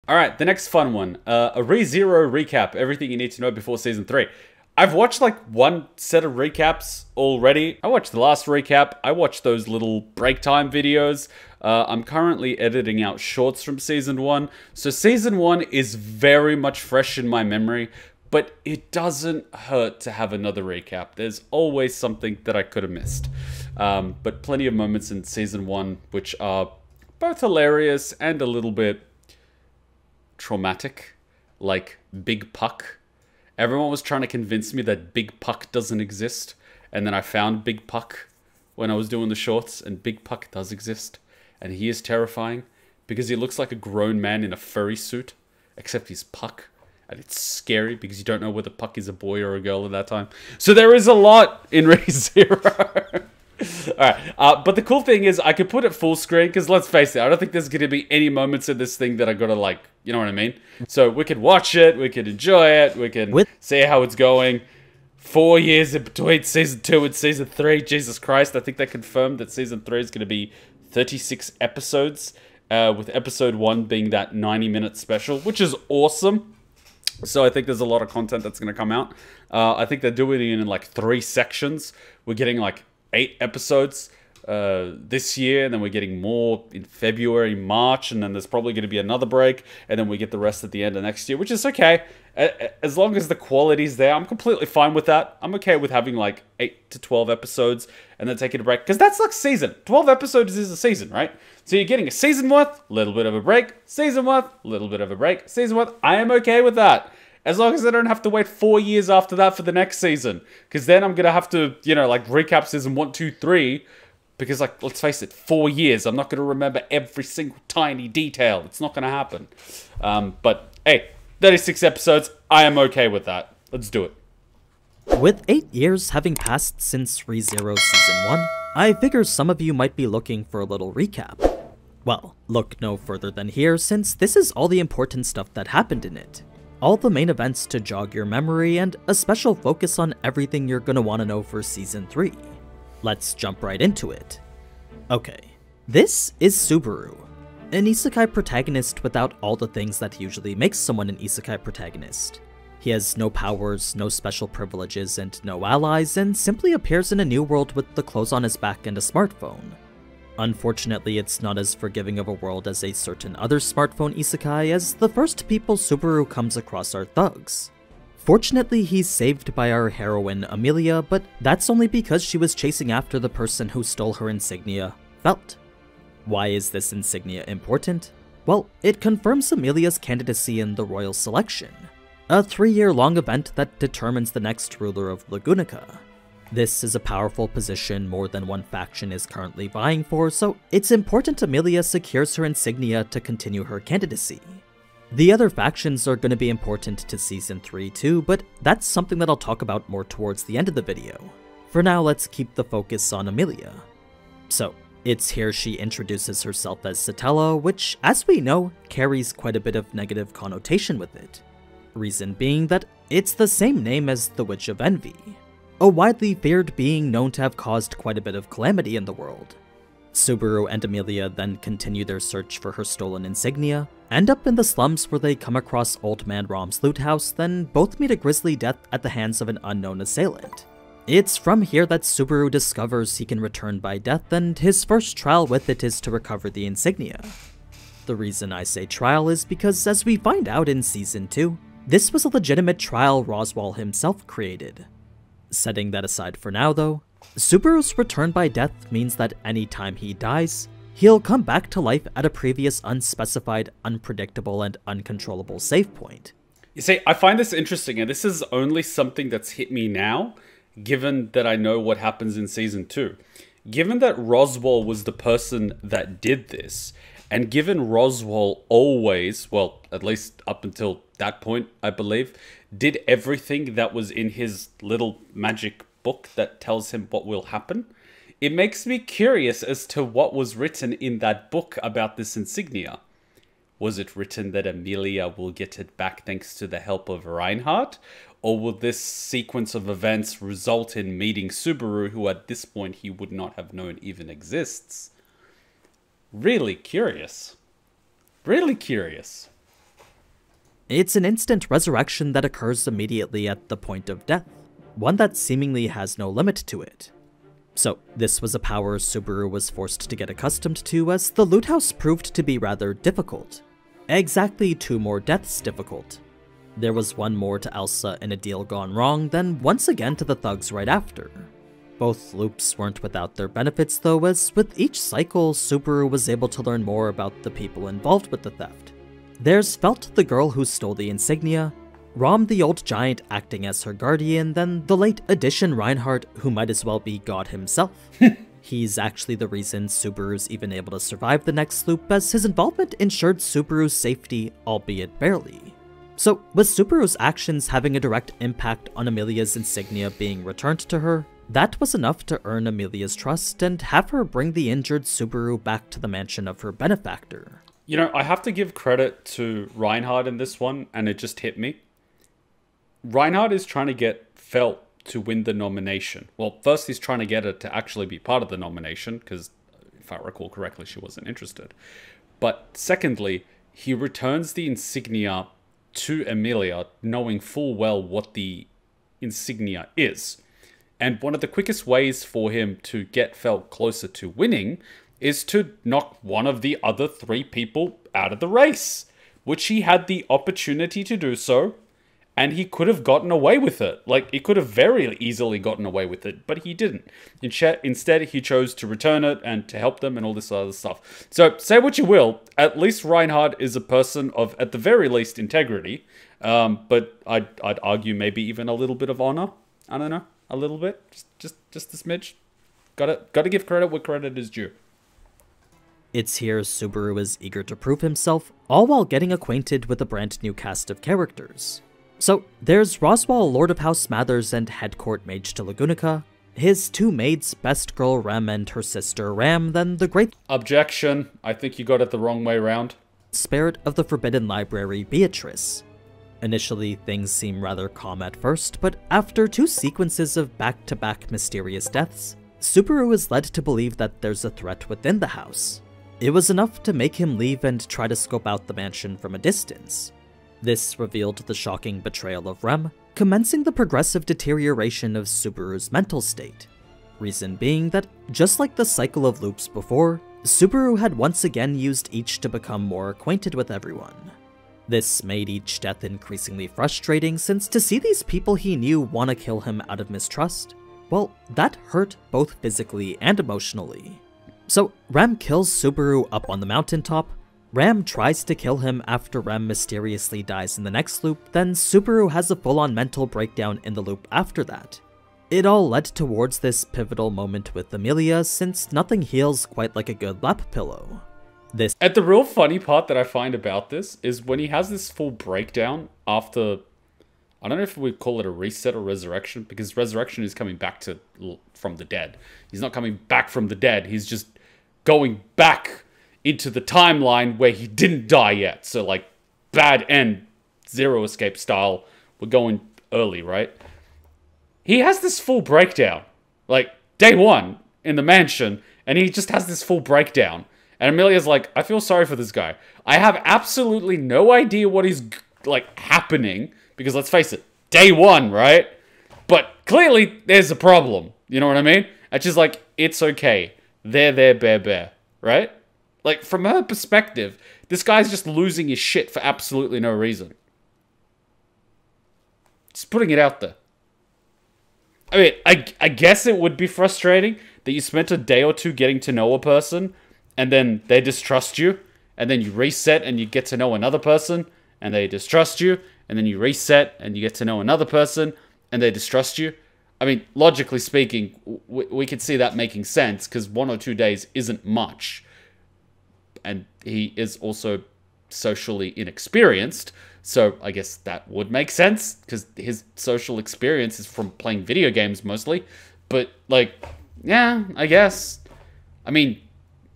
All right, the next fun one. A Re Zero recap. Everything you need to know before Season 3. I've watched like one set of recaps already. I watched the last recap. I watched those little break time videos. I'm currently editing out shorts from Season 1. So Season 1 is very much fresh in my memory. But it doesn't hurt to have another recap. There's always something that I could have missed. But plenty of moments in Season 1 which are both hilarious and a little bit traumatic. Like Big Puck. Everyone was trying to convince me that Big Puck doesn't exist. And then I found Big Puck when I was doing the shorts. And Big Puck does exist. And he is terrifying. Because he looks like a grown man in a furry suit. Except he's Puck. And it's scary because you don't know whether Puck is a boy or a girl at that time. So there is a lot in Re Zero. Alright, but the cool thing is I could put it full screen because let's face it, I don't think there's going to be any moments in this thing that I gotta like, you know what I mean? So we could watch it, we could enjoy it, we can see how it's going. 4 years in between Season 2 and Season 3, Jesus Christ. I think they confirmed that Season 3 is going to be 36 episodes, with Episode 1 being that 90-minute special, which is awesome. So I think there's a lot of content that's going to come out. I think they're doing it in like 3 sections. We're getting like 8 episodes this year, and then we're getting more in February, March, and then there's probably going to be another break, and then we get the rest at the end of next year, which is okay. As long as the quality's there, I'm completely fine with that. I'm okay with having like 8 to 12 episodes and then taking a break, because that's like season. 12 episodes is a season, right? So you're getting a season worth, little bit of a break, season worth, little bit of a break, season worth. I am okay with that. As long as I don't have to wait 4 years after that for the next season. Because then I'm going to have to, you know, like recap season 1, 2, 3. Because, like, let's face it, 4 years. I'm not going to remember every single tiny detail. It's not going to happen. But, hey, 36 episodes. I am okay with that. Let's do it. With 8 years having passed since Re Zero Season 1, I figure some of you might be looking for a little recap. Well, look no further than here, since this is all the important stuff that happened in it. All the main events to jog your memory, and a special focus on everything you're gonna want to know for Season 3. Let's jump right into it. Okay, this is Subaru, an isekai protagonist without all the things that usually makes someone an isekai protagonist. He has no powers, no special privileges, and no allies, and simply appears in a new world with the clothes on his back and a smartphone. Unfortunately, it's not as forgiving of a world as a certain other smartphone isekai, as the first people Subaru comes across are thugs. Fortunately, he's saved by our heroine Emilia, but that's only because she was chasing after the person who stole her insignia, Felt. Why is this insignia important? Well, it confirms Emilia's candidacy in the royal selection, a 3-year-long event that determines the next ruler of Lagunica. This is a powerful position more than one faction is currently vying for, so it's important Emilia secures her insignia to continue her candidacy. The other factions are going to be important to Season 3 too, but that's something that I'll talk about more towards the end of the video. For now, let's keep the focus on Emilia. So, it's here she introduces herself as Satella, which, as we know, carries quite a bit of negative connotation with it. Reason being that it's the same name as the Witch of Envy, a widely feared being known to have caused quite a bit of calamity in the world. Subaru and Emilia then continue their search for her stolen insignia, end up in the slums where they come across Old Man Rom's loot house, then both meet a grisly death at the hands of an unknown assailant. It's from here that Subaru discovers he can return by death, and his first trial with it is to recover the insignia. The reason I say trial is because, as we find out in Season 2, this was a legitimate trial Roswaal himself created. Setting that aside for now though, Subaru's return by death means that any time he dies, he'll come back to life at a previous unspecified, unpredictable, and uncontrollable save point. You see, I find this interesting, and this is only something that's hit me now, given that I know what happens in Season 2. Given that Roswaal was the person that did this, and given Roswaal always, well, at least up until that point, I believe, did everything that was in his little magic book that tells him what will happen, it makes me curious as to what was written in that book about this insignia. Was it written that Emilia will get it back thanks to the help of Reinhardt? Or will this sequence of events result in meeting Subaru, who at this point he would not have known even exists? Really curious. Really curious. It's an instant resurrection that occurs immediately at the point of death, one that seemingly has no limit to it. So, this was a power Subaru was forced to get accustomed to, as the loot house proved to be rather difficult. Exactly 2 more deaths difficult. There was 1 more to Elsa in a deal gone wrong, then once again to the thugs right after. Both loops weren't without their benefits though, as with each cycle, Subaru was able to learn more about the people involved with the theft. There's Felt, the girl who stole the insignia, Rom the old giant acting as her guardian, then the late Edition Reinhardt, who might as well be God himself. He's actually the reason Subaru's even able to survive the next loop, as his involvement ensured Subaru's safety, albeit barely. So, with Subaru's actions having a direct impact on Emilia's insignia being returned to her, that was enough to earn Emilia's trust and have her bring the injured Subaru back to the mansion of her benefactor. You know, I have to give credit to Reinhardt in this one, and it just hit me. Reinhardt is trying to get Felt to win the nomination. Well, first he's trying to get her to actually be part of the nomination, because if I recall correctly, she wasn't interested. But secondly, he returns the insignia to Emilia, knowing full well what the insignia is. And one of the quickest ways for him to get Felt closer to winning is to knock one of the other 3 people out of the race, which he had the opportunity to do so. And he could have gotten away with it. Like, he could have very easily gotten away with it, but he didn't. Instead, he chose to return it and to help them and all this other stuff. So, say what you will, at least Reinhardt is a person of, at the very least, integrity. But I'd argue maybe even a little bit of honor. I don't know, a little bit, just a smidge. Gotta give credit where credit is due. It's here Subaru is eager to prove himself, all while getting acquainted with a brand new cast of characters. So, there's Roswell, Lord of House Smathers and Head Court Mage to Lagunica, his 2 maids, Best Girl Rem and her sister Ram, then the great Objection, I think you got it the wrong way round. Spirit of the Forbidden Library, Beatrice. Initially, things seem rather calm at first, but after 2 sequences of back-to-back mysterious deaths, Subaru is led to believe that there's a threat within the house. It was enough to make him leave and try to scope out the mansion from a distance. This revealed the shocking betrayal of Rem, commencing the progressive deterioration of Subaru's mental state. Reason being that, just like the cycle of loops before, Subaru had once again used each to become more acquainted with everyone. This made each death increasingly frustrating, since to see these people he knew want to kill him out of mistrust, well, that hurt both physically and emotionally. So, Rem kills Subaru up on the mountaintop, Ram tries to kill him after Rem mysteriously dies in the next loop, then Subaru has a full-on mental breakdown in the loop after that. It all led towards this pivotal moment with Emilia, since nothing heals quite like a good lap pillow. And the real funny part that I find about this is when he has this full breakdown after, I don't know if we call it a reset or resurrection, because resurrection is coming back from the dead. He's not coming back from the dead, he's just going back into the timeline where he didn't die yet. So, like, bad end, Zero Escape style, we're going early, right? He has this full breakdown, like, day 1 in the mansion, and he just has this full breakdown. And Emilia's like, I feel sorry for this guy. I have absolutely no idea what is, like, happening, because let's face it, day 1, right? But clearly, there's a problem, you know what I mean? It's just like, it's okay. There, bear, right? Like, from her perspective, this guy's just losing his shit for absolutely no reason. Just putting it out there. I mean, I guess it would be frustrating that you spent a day or 2 getting to know a person, and then they distrust you, and then you reset and you get to know another person, and they distrust you, and then you reset and you get to know another person, and they distrust you. I mean, logically speaking, we could see that making sense, because 1 or 2 days isn't much. And he is also socially inexperienced, so I guess that would make sense, because his social experience is from playing video games mostly. But, like, yeah, I guess. I mean,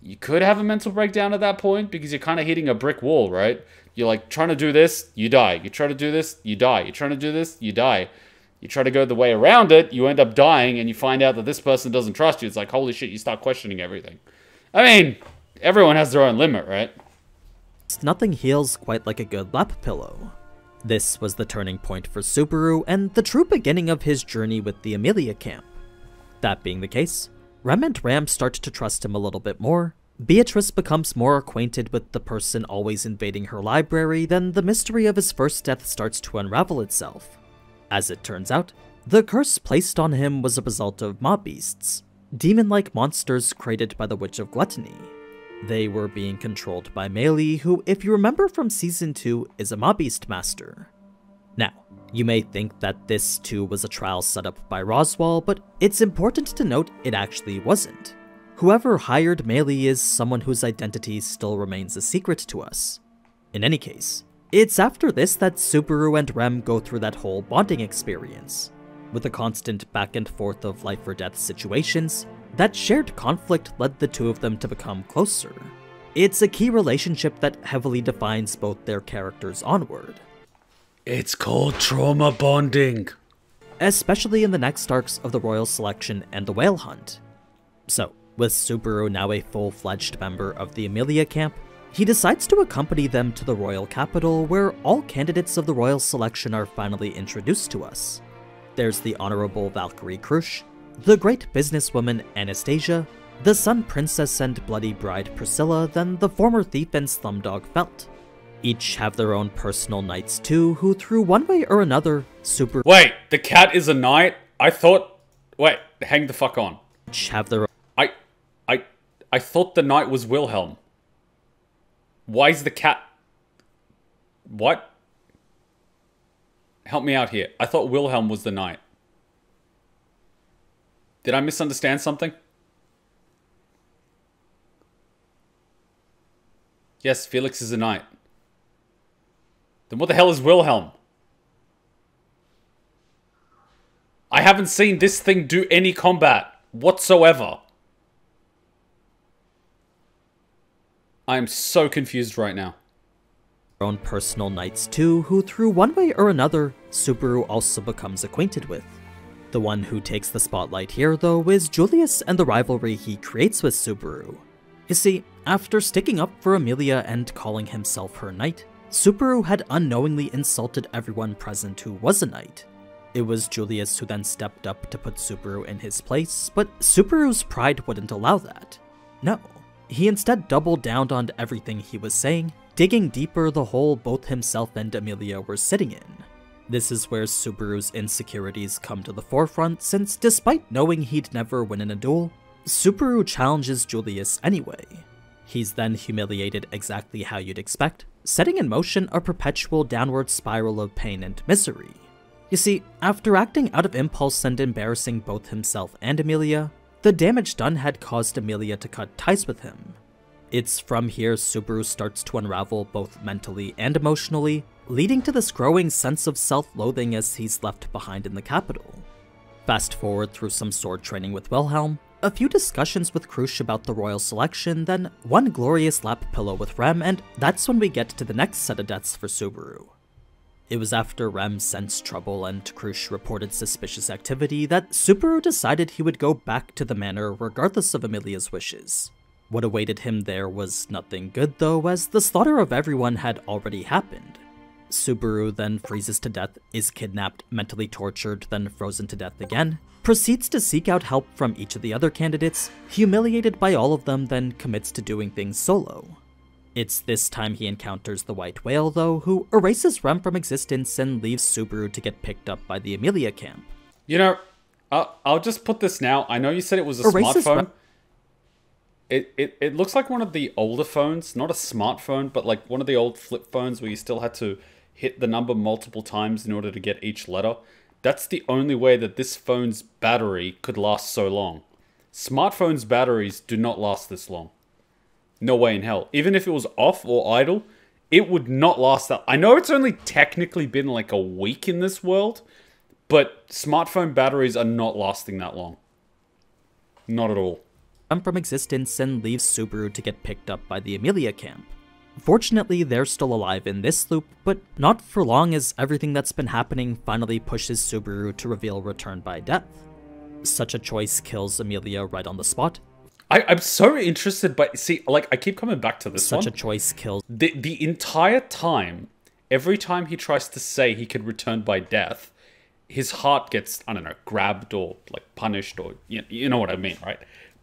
you could have a mental breakdown at that point, because you're kind of hitting a brick wall, right? You're, like, trying to do this, you die. You try to do this, you die. You're trying to do this, you die. You try to go the way around it, you end up dying, and you find out that this person doesn't trust you. It's like, holy shit, you start questioning everything. I mean, everyone has their own limit, right? Nothing heals quite like a good lap pillow. This was the turning point for Subaru and the true beginning of his journey with the Emilia camp. That being the case, Rem and Ram start to trust him a little bit more. Beatrice becomes more acquainted with the person always invading her library, then the mystery of his first death starts to unravel itself. As it turns out, the curse placed on him was a result of mob beasts, demon-like monsters created by the Witch of Gluttony. They were being controlled by Emilia, who, if you remember from Season 2, is a mob beast master. Now, you may think that this too was a trial set up by Roswaal, but it's important to note it actually wasn't. Whoever hired Emilia is someone whose identity still remains a secret to us. In any case, it's after this that Subaru and Rem go through that whole bonding experience. With a constant back and forth of life or death situations, that shared conflict led the two of them to become closer. It's a key relationship that heavily defines both their characters onward. It's called trauma bonding. Especially in the next arcs of the Royal Selection and the Whale Hunt. So, with Subaru now a full-fledged member of the Emilia camp, he decides to accompany them to the royal capital where all candidates of the Royal Selection are finally introduced to us. There's the Honorable Valkyrie Krush, the great businesswoman Anastasia, the Sun Princess and Bloody Bride Priscilla, then the former thief and slumdog Felt. Each have their own personal knights too, who through one way or another, Wait, the cat is a knight? I thought... Wait, hang the fuck on. Each have their own... I thought the knight was Wilhelm. Why is the cat... What? Help me out here. I thought Wilhelm was the knight. Did I misunderstand something? Yes, Felix is a knight. Then what the hell is Wilhelm? I haven't seen this thing do any combat whatsoever. I am so confused right now. Own personal knights too, who through one way or another, Subaru also becomes acquainted with. The one who takes the spotlight here though is Julius and the rivalry he creates with Subaru. You see, after sticking up for Emilia and calling himself her knight, Subaru had unknowingly insulted everyone present who was a knight. It was Julius who then stepped up to put Subaru in his place, but Subaru's pride wouldn't allow that. No, he instead doubled down on everything he was saying, digging deeper the hole both himself and Emilia were sitting in. This is where Subaru's insecurities come to the forefront, since despite knowing he'd never win in a duel, Subaru challenges Julius anyway. He's then humiliated exactly how you'd expect, setting in motion a perpetual downward spiral of pain and misery. You see, after acting out of impulse and embarrassing both himself and Emilia, the damage done had caused Emilia to cut ties with him. It's from here Subaru starts to unravel both mentally and emotionally, leading to this growing sense of self-loathing as he's left behind in the capital. Fast forward through some sword training with Wilhelm, a few discussions with Krush about the royal selection, then one glorious lap pillow with Rem, and that's when we get to the next set of deaths for Subaru. It was after Rem sensed trouble and Krush reported suspicious activity that Subaru decided he would go back to the manor regardless of Emilia's wishes. What awaited him there was nothing good though, as the slaughter of everyone had already happened. Subaru then freezes to death, is kidnapped, mentally tortured, then frozen to death again, proceeds to seek out help from each of the other candidates, humiliated by all of them, then commits to doing things solo. It's this time he encounters the White Whale though, who erases Rem from existence and leaves Subaru to get picked up by the Emilia camp. You know, I'll just put this now. I know you said it was a smartphone. It looks like one of the older phones, not a smartphone, but like one of the old flip phones where you still had to hit the number multiple times in order to get each letter. That's the only way that this phone's battery could last so long. Smartphones' batteries do not last this long. No way in hell. Even if it was off or idle, it would not last that. I know it's only technically been like a week in this world, but smartphone batteries are not lasting that long. Not at all. From existence and leaves Subaru to get picked up by the Emilia camp. Fortunately, they're still alive in this loop, but not for long, as everything that's been happening finally pushes Subaru to reveal return by death. Such a choice kills Emilia right on the spot. I'm so interested, but see, like, I keep coming back to this one. Such a choice kills... The entire time, every time he tries to say he could return by death, his heart gets, I don't know, grabbed or like punished, or you know what I mean, right?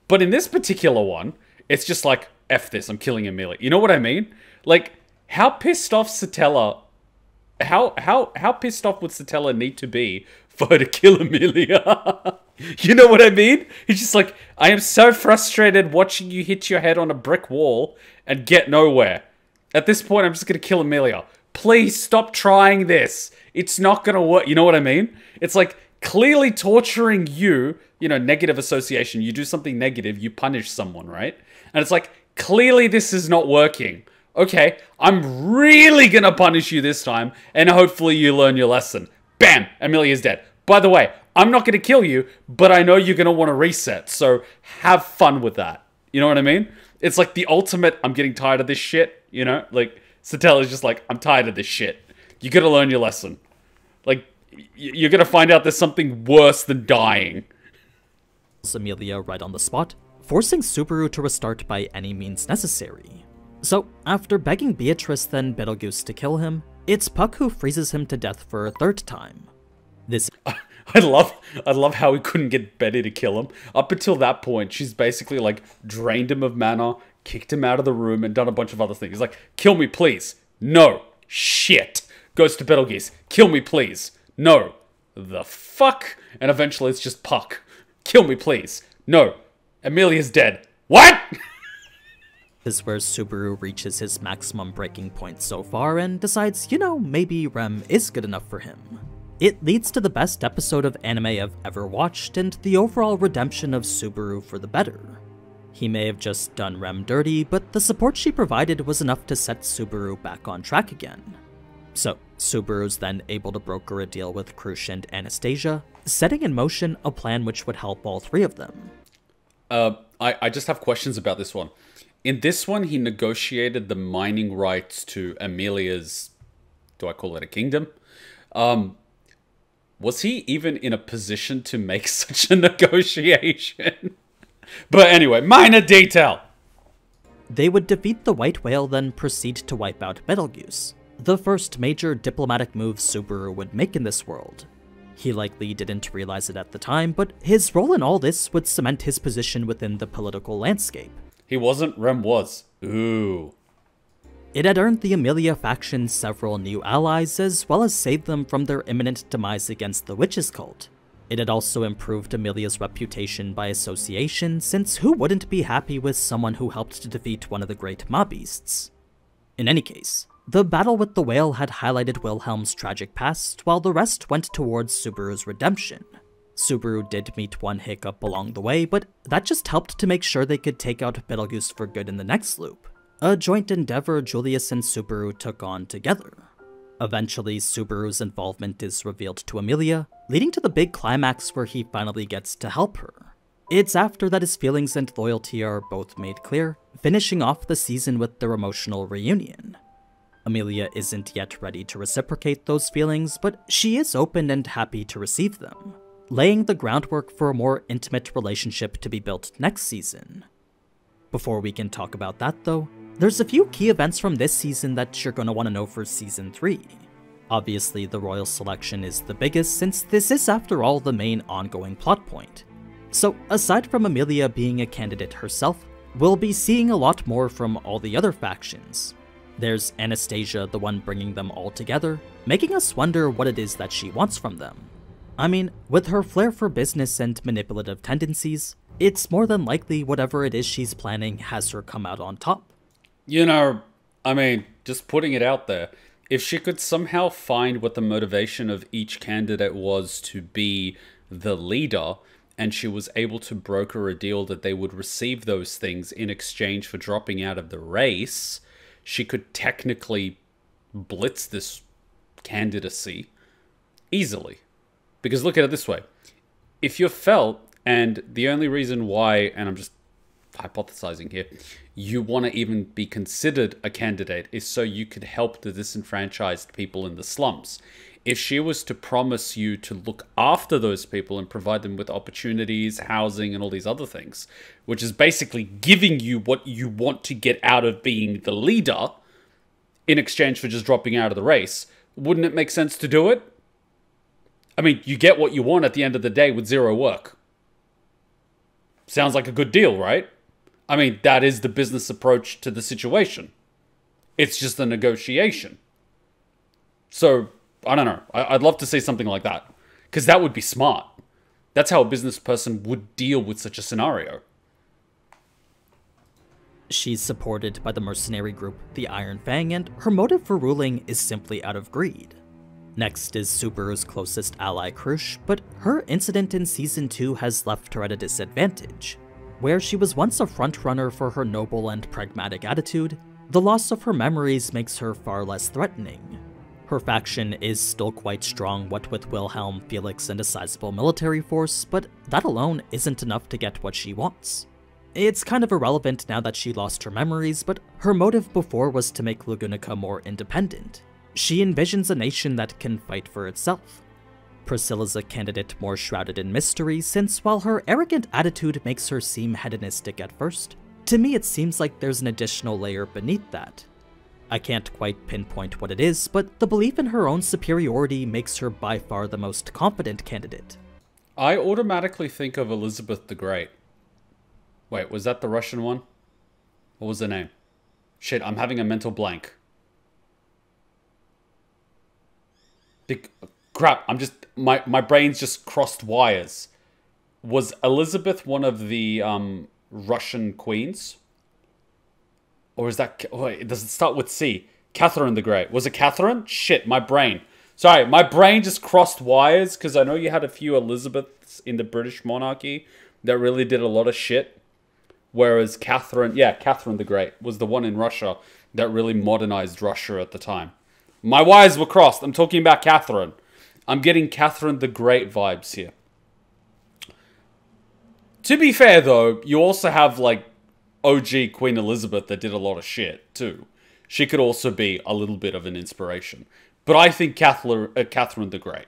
But in this particular one, it's just like, F this, I'm killing Emilia. You know what I mean? Like, how pissed off Satella, how pissed off would Satella need to be for her to kill Emilia? You know what I mean? He's just like, I am so frustrated watching you hit your head on a brick wall and get nowhere. At this point, I'm just gonna kill Emilia. Please stop trying this. It's not gonna work. You know what I mean? It's like clearly torturing you, you know, negative association. You do something negative, you punish someone, right? And it's like, clearly this is not working. Okay, I'm really gonna punish you this time, and hopefully you learn your lesson. Bam! Emilia's dead. By the way, I'm not gonna kill you, but I know you're gonna want to reset, so have fun with that. You know what I mean? It's like the ultimate, I'm getting tired of this shit, you know? Like, Satella's just like, I'm tired of this shit. You gotta learn your lesson. Like, you're gonna find out there's something worse than dying. Emilia right on the spot, forcing Subaru to restart by any means necessary. So, after begging Beatrice then Betelgeuse to kill him, it's Puck who freezes him to death for a third time. This I love how he couldn't get Betty to kill him. Up until that point, she's basically like drained him of mana, kicked him out of the room, and done a bunch of other things. He's like, kill me please. No. Shit. Goes to Betelgeuse. Kill me please. No. The fuck? And eventually it's just Puck. Kill me please. No. Emilia's dead. What? is where Subaru reaches his maximum breaking point so far and decides, you know, maybe Rem is good enough for him. It leads to the best episode of anime I've ever watched and the overall redemption of Subaru for the better. He may have just done Rem dirty, but the support she provided was enough to set Subaru back on track again. So, Subaru's then able to broker a deal with Krush and Anastasia, setting in motion a plan which would help all three of them. I just have questions about this one. In this one, he negotiated the mining rights to Emilia's, do I call it a kingdom? Was he even in a position to make such a negotiation? But anyway, minor detail! They would defeat the White Whale, then proceed to wipe out Betelgeuse, the first major diplomatic move Subaru would make in this world. He likely didn't realize it at the time, but his role in all this would cement his position within the political landscape. He wasn't, Rem was. Ooh. It had earned the Emilia faction several new allies, as well as saved them from their imminent demise against the Witches cult. It had also improved Emilia's reputation by association, since who wouldn't be happy with someone who helped to defeat one of the great mob beasts? In any case, the battle with the whale had highlighted Wilhelm's tragic past, while the rest went towards Subaru's redemption. Subaru did meet one hiccup along the way, but that just helped to make sure they could take out Betelgeuse for good in the next loop, a joint endeavor Julius and Subaru took on together. Eventually, Subaru's involvement is revealed to Emilia, leading to the big climax where he finally gets to help her. It's after that his feelings and loyalty are both made clear, finishing off the season with their emotional reunion. Emilia isn't yet ready to reciprocate those feelings, but she is open and happy to receive them, laying the groundwork for a more intimate relationship to be built next season. Before we can talk about that though, there's a few key events from this season that you're going to want to know for Season 3. Obviously, the royal selection is the biggest, since this is after all the main ongoing plot point. So, aside from Emilia being a candidate herself, we'll be seeing a lot more from all the other factions. There's Anastasia, the one bringing them all together, making us wonder what it is that she wants from them. I mean, with her flair for business and manipulative tendencies, it's more than likely whatever it is she's planning has her come out on top. You know, I mean, just putting it out there, if she could somehow find what the motivation of each candidate was to be the leader, and she was able to broker a deal that they would receive those things in exchange for dropping out of the race, she could technically blitz this candidacy easily. Because look at it this way. If you're felt, and the only reason why, and I'm just hypothesizing here, you want to even be considered a candidate is so you could help the disenfranchised people in the slums. If she was to promise you to look after those people and provide them with opportunities, housing, and all these other things, which is basically giving you what you want to get out of being the leader, in exchange for just dropping out of the race. Wouldn't it make sense to do it? I mean, you get what you want at the end of the day with zero work. Sounds like a good deal, right? I mean, that is the business approach to the situation. It's just a negotiation. So, I don't know. I'd love to see something like that. Because that would be smart. That's how a business person would deal with such a scenario. She's supported by the mercenary group, the Iron Fang, and her motive for ruling is simply out of greed. Next is Subaru's closest ally, Krush, but her incident in Season 2 has left her at a disadvantage. Where she was once a frontrunner for her noble and pragmatic attitude, the loss of her memories makes her far less threatening. Her faction is still quite strong, what with Wilhelm, Felix, and a sizable military force, but that alone isn't enough to get what she wants. It's kind of irrelevant now that she lost her memories, but her motive before was to make Lagunica more independent. She envisions a nation that can fight for itself. Priscilla's a candidate more shrouded in mystery, since while her arrogant attitude makes her seem hedonistic at first, to me it seems like there's an additional layer beneath that. I can't quite pinpoint what it is, but the belief in her own superiority makes her by far the most confident candidate. I automatically think of Elizabeth the Great. Wait, was that the Russian one? What was her name? Shit, I'm having a mental blank. Crap, my brain's just crossed wires. Was Elizabeth one of the Russian queens? Or is that... Wait, does it start with C? Catherine the Great. Was it Catherine? Shit, my brain. Sorry, my brain just crossed wires because I know you had a few Elizabeths in the British monarchy that really did a lot of shit. Whereas Catherine... Yeah, Catherine the Great was the one in Russia that really modernized Russia at the time. My wires were crossed. I'm talking about Catherine. I'm getting Catherine the Great vibes here. To be fair, though, you also have, like, OG Queen Elizabeth that did a lot of shit, too. She could also be a little bit of an inspiration. But I think Catherine the Great.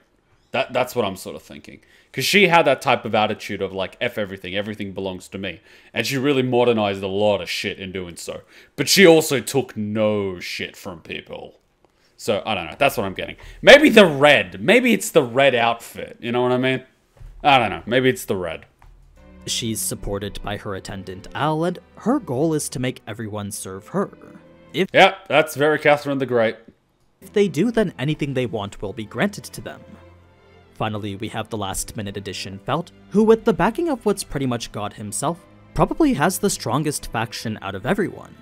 That's what I'm sort of thinking. Because she had that type of attitude of, like, F everything. Everything belongs to me. And she really modernized a lot of shit in doing so. But she also took no shit from people. So, I don't know. That's what I'm getting. Maybe the red. Maybe it's the red outfit. You know what I mean? I don't know. Maybe it's the red. She's supported by her attendant Al, and her goal is to make everyone serve her. Yeah, that's very Catherine the Great. If they do, then anything they want will be granted to them. Finally, we have the last-minute addition Felt, who with the backing of what's pretty much God himself, probably has the strongest faction out of everyone.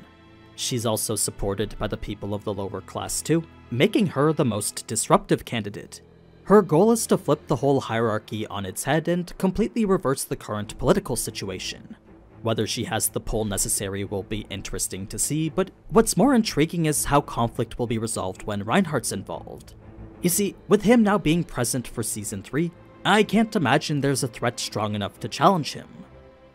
She's also supported by the people of the lower class too, making her the most disruptive candidate. Her goal is to flip the whole hierarchy on its head and completely reverse the current political situation. Whether she has the pull necessary will be interesting to see, but what's more intriguing is how conflict will be resolved when Reinhardt's involved. You see, with him now being present for Season 3, I can't imagine there's a threat strong enough to challenge him.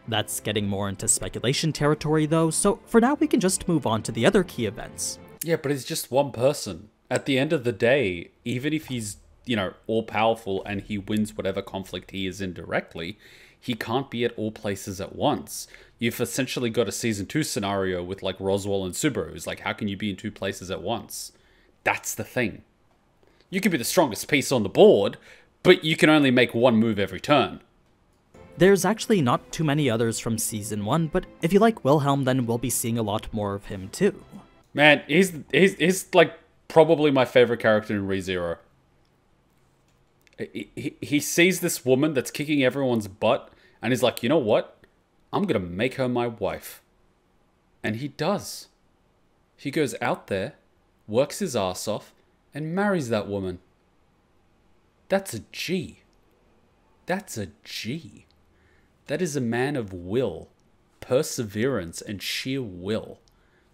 That's getting more into speculation territory though, so for now we can just move on to the other key events. Yeah, but he's just one person. At the end of the day, even if he's, you know, all-powerful and he wins whatever conflict he is in directly, he can't be at all places at once. You've essentially got a Season 2 scenario with, like, Roswell and Subaru. It's like, how can you be in two places at once? That's the thing. You can be the strongest piece on the board, but you can only make one move every turn. There's actually not too many others from Season 1, but if you like Wilhelm, then we'll be seeing a lot more of him too. Man, he's like, probably my favorite character in Re Zero. He sees this woman that's kicking everyone's butt, and he's like, you know what? I'm gonna make her my wife. And he does. He goes out there, works his ass off, and marries that woman. That's a G. That's a G. That is a man of will, perseverance, and sheer will.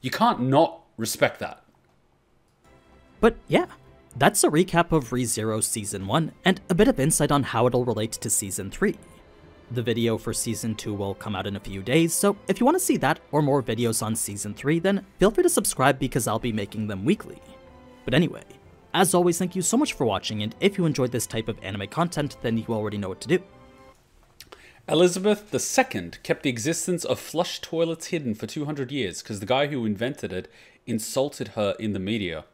You can't not respect that. But yeah, that's a recap of ReZero Season 1, and a bit of insight on how it'll relate to Season 3. The video for Season 2 will come out in a few days, so if you want to see that or more videos on Season 3, then feel free to subscribe because I'll be making them weekly. But anyway, as always, thank you so much for watching, and if you enjoyed this type of anime content, then you already know what to do. Elizabeth II kept the existence of flush toilets hidden for 200 years because the guy who invented it insulted her in the media.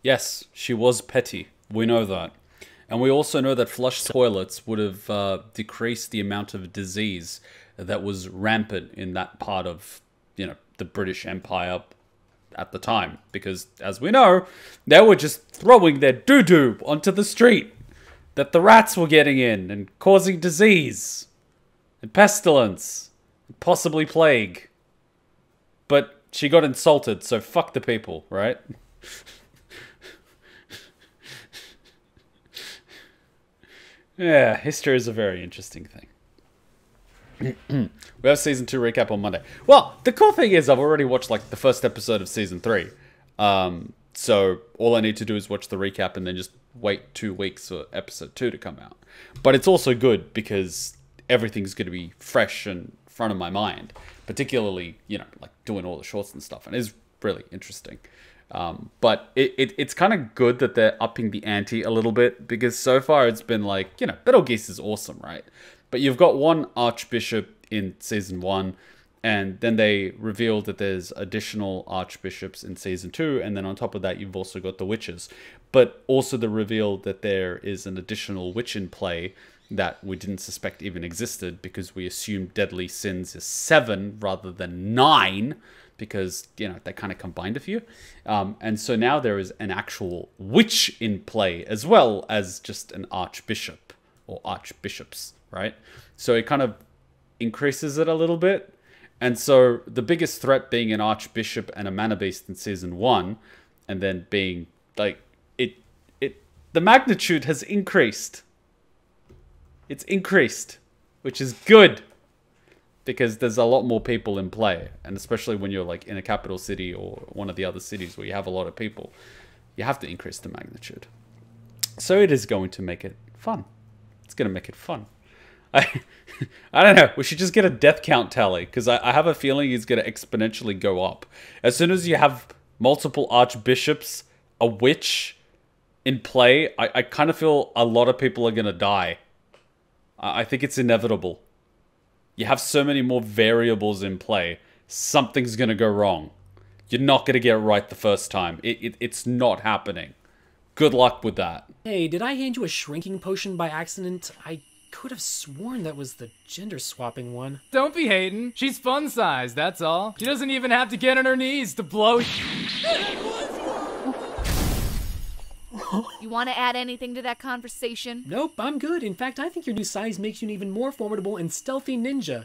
Yes, she was petty. We know that. And we also know that flush toilets would have decreased the amount of disease that was rampant in that part of, the British Empire at the time. Because, as we know, they were just throwing their doo-doo onto the street that the rats were getting in and causing disease and pestilence and possibly plague. But she got insulted, so fuck the people, right? Yeah, history is a very interesting thing. We have season 2 recap on Monday. Well, the cool thing is I've already watched like the first episode of season 3. So all I need to do is watch the recap and then just wait 2 weeks for episode 2 to come out. But it's also good because everything's going to be fresh and front of my mind. Particularly, like doing all the shorts and stuff. And it's really interesting. But it's kind of good that they're upping the ante a little bit, because so far it's been like, Betelgeuse is awesome, right? But you've got one archbishop in season 1, and then they revealed that there's additional archbishops in season 2, and then on top of that you've also got the witches. But also the reveal that there is an additional witch in play that we didn't suspect even existed, because we assumed deadly sins is 7 rather than 9. Because, they kind of combined a few. And so now there is an actual witch in play, as well as just an archbishop or archbishops, right? So it kind of increases it a little bit. And so the biggest threat being an archbishop and a mana beast in season 1, and then being like, the magnitude has increased. It's increased, which is good. Because there's a lot more people in play. And especially when you're like in a capital city or one of the other cities where you have a lot of people, you have to increase the magnitude. So it is going to make it fun. It's going to make it fun. I don't know. We should just get a death count tally, because I have a feeling it's going to exponentially go up. As soon as you have multiple archbishops, a witch in play, I kind of feel a lot of people are going to die. I think it's inevitable. You have so many more variables in play. Something's going to go wrong. You're not going to get it right the first time. It's not happening. Good luck with that. Hey, did I hand you a shrinking potion by accident? I could have sworn that was the gender swapping one. Don't be hating. She's fun size, that's all. She doesn't even have to get on her knees to blow. You want to add anything to that conversation? Nope, I'm good. In fact, I think your new size makes you an even more formidable and stealthy ninja.